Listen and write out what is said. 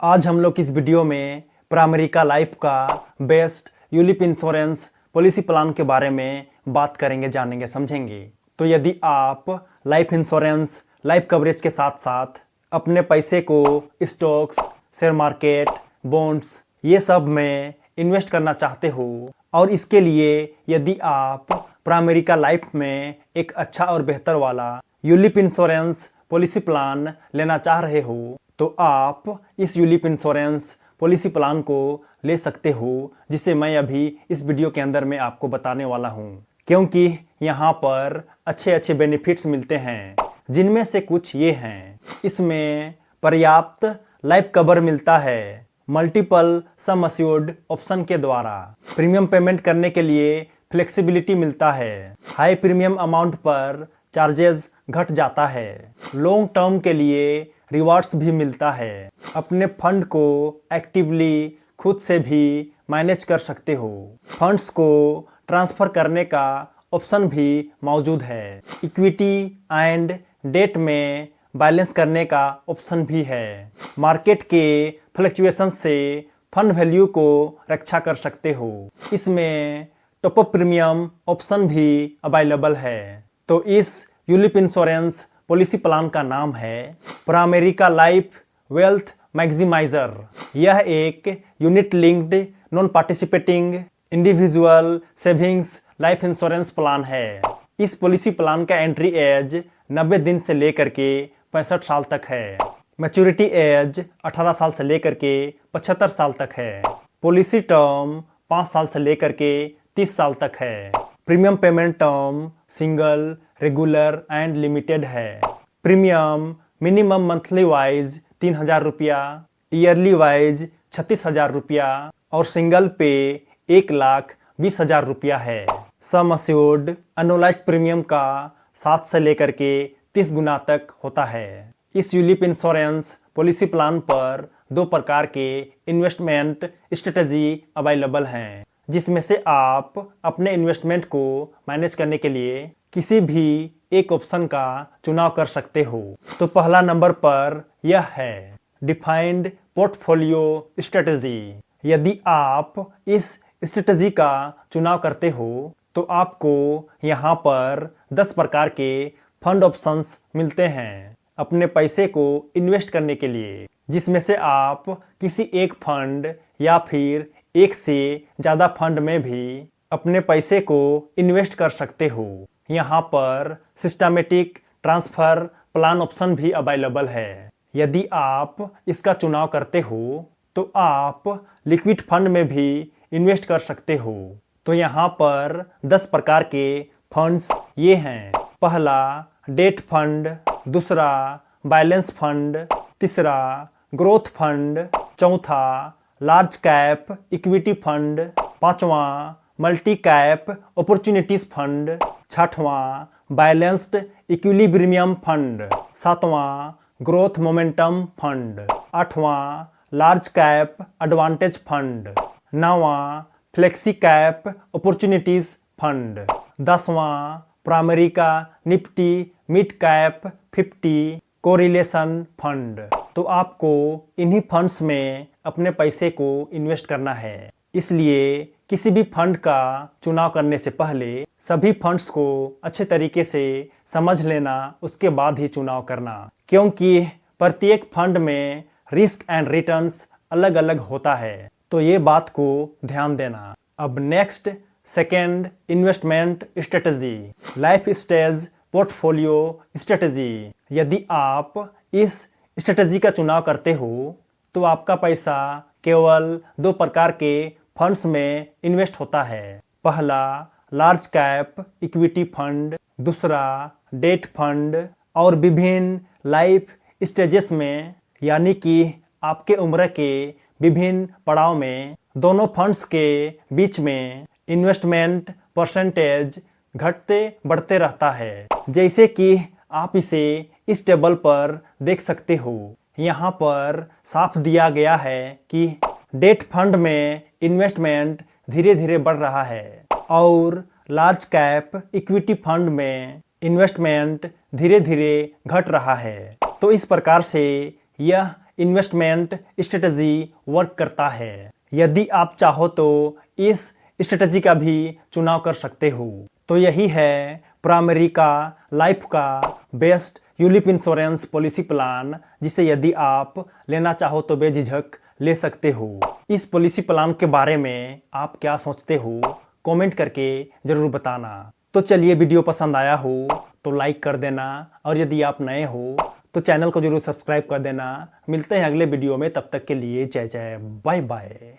आज हम लोग इस वीडियो में प्राइमरीका लाइफ का best ULIP insurance policy plan के बारे में बात करेंगे, जानेंगे, समझेंगे। तो यदि आप लाइफ इंश्योरेंस, लाइफ कवरेज के साथ साथ अपने पैसे को स्टॉक्स, शेयर मार्केट, बॉन्ड्स ये सब में इन्वेस्ट करना चाहते हो और इसके लिए यदि आप प्राइमरीका लाइफ में एक अच्छा और बेहतर वाला यूलिप इंश्योरेंस पॉलिसी प्लान लेना चाह रहे हो तो आप इस यूलिप इंश्योरेंस पॉलिसी प्लान को ले सकते हो, जिसे मैं अभी इस वीडियो के अंदर में आपको बताने वाला हूँ। क्योंकि यहाँ पर अच्छे अच्छे बेनिफिट्स मिलते हैं, जिनमें से कुछ ये हैं। इसमें पर्याप्त लाइफ कवर मिलता है मल्टीपल सम अश्योर्ड ऑप्शन के द्वारा। प्रीमियम पेमेंट करने के लिए फ्लेक्सिबिलिटी मिलता है। हाई प्रीमियम अमाउंट पर चार्जेस घट जाता है। लॉन्ग टर्म के लिए रिवार्ड्स भी मिलता है। अपने फंड को एक्टिवली खुद से भी मैनेज कर सकते हो। फंड्स को ट्रांसफ़र करने का ऑप्शन भी मौजूद है। इक्विटी एंड डेट में बैलेंस करने का ऑप्शन भी है। मार्केट के फ्लक्चुएशन से फंड वैल्यू को रक्षा कर सकते हो। इसमें टॉप अप प्रीमियम ऑप्शन भी अवेलेबल है। तो इस यूलिप इंश्योरेंस पॉलिसी प्लान का नाम है प्राइमरीका लाइफ वेल्थ मैक्सिमाइजर। यह एक unit linked non participating individual savings life insurance plan है। इस पॉलिसी प्लान का एंट्री एज 90 दिन से लेकर के 65 साल तक है। मैच्योरिटी एज 18 साल से लेकर के 75 साल तक है। पॉलिसी टर्म 5 साल से लेकर के 30 साल तक है। Premium payment term single, regular and limited है। प्रीमियम मिनिमम मंथली वाइज 3000 रुपया, ईयरली वाइज 36,000 रुपया और सिंगल पे 1,20,000 रुपया है। सम अश्योर्ड एनुअलाइज्ड प्रीमियम का 7 से लेकर के 30 गुना तक होता है। इस यूलिप इंश्योरेंस पॉलिसी प्लान पर 2 प्रकार के इन्वेस्टमेंट स्ट्रेटजी अवेलेबल हैं, जिसमें से आप अपने इन्वेस्टमेंट को मैनेज करने के लिए किसी भी एक ऑप्शन का चुनाव कर सकते हो। तो पहला नंबर पर यह है डिफाइंड पोर्टफोलियो स्ट्रेटजी। यदि आप इस स्ट्रेटजी का चुनाव करते हो तो आपको यहाँ पर 10 प्रकार के फंड ऑप्शंस मिलते हैं अपने पैसे को इन्वेस्ट करने के लिए, जिसमें से आप किसी एक फंड या फिर एक से ज़्यादा फंड में भी अपने पैसे को इन्वेस्ट कर सकते हो। यहाँ पर सिस्टमेटिक ट्रांसफ़र प्लान ऑप्शन भी अवेलेबल है। यदि आप इसका चुनाव करते हो तो आप लिक्विड फंड में भी इन्वेस्ट कर सकते हो। तो यहाँ पर 10 प्रकार के फंड्स ये हैं। पहला डेट फंड, दूसरा बैलेंस फंड, तीसरा ग्रोथ फंड, चौथा लार्ज कैप इक्विटी फंड, पांचवा मल्टी कैप अपॉर्चुनिटीज फंड, छठवां बैलेंस्ड इक्विलिब्रियम फंड, सातवां ग्रोथ मोमेंटम फंड, आठवां लार्ज कैप एडवांटेज फंड, नौवां फ्लेक्सी कैप अपॉर्चुनिटीज फंड, 10वां Primerica Nifty mid cap 50 correlation fund. तो आपको इन्हीं फंड्स में अपने पैसे को इन्वेस्ट करना है। इसलिए किसी भी फंड का चुनाव करने से पहले सभी फंड्स को अच्छे तरीके से समझ लेना, उसके बाद ही चुनाव करना, क्योंकि प्रत्येक फंड में रिस्क एंड रिटर्न्स अलग अलग होता है। तो ये बात को ध्यान देना। अब next second investment strategy, life stage portfolio strategy. यदि आप इस स्ट्रेटजी का चुनाव करते हो तो आपका पैसा केवल 2 प्रकार के फंड्स में इन्वेस्ट होता है। पहला लार्ज कैप इक्विटी फंड, दूसरा डेट फंड और विभिन्न लाइफ स्टेजेस में, यानी कि आपके उम्र के विभिन्न पड़ाव में दोनों फंड्स के बीच में इन्वेस्टमेंट परसेंटेज घटते बढ़ते रहता है। जैसे कि आप इसे इस टेबल पर देख सकते हो। यहाँ पर साफ दिया गया है कि डेट फंड में इन्वेस्टमेंट धीरे धीरे बढ़ रहा है और लार्ज कैप इक्विटी फंड में इन्वेस्टमेंट धीरे धीरे घट रहा है। तो इस प्रकार से यह इन्वेस्टमेंट स्ट्रेटजी वर्क करता है। यदि आप चाहो तो इस स्ट्रेटजी का भी चुनाव कर सकते हो। तो यही है प्राइमरिका लाइफ का best ULIP insurance policy plan, जिसे यदि आप लेना चाहो तो बेझिझक ले सकते हो। इस पॉलिसी प्लान के बारे में आप क्या सोचते हो, कमेंट करके ज़रूर बताना। तो चलिए, वीडियो पसंद आया हो तो लाइक कर देना, और यदि आप नए हो तो चैनल को जरूर सब्सक्राइब कर देना। मिलते हैं अगले वीडियो में, तब तक के लिए जय जय, बाय बाय।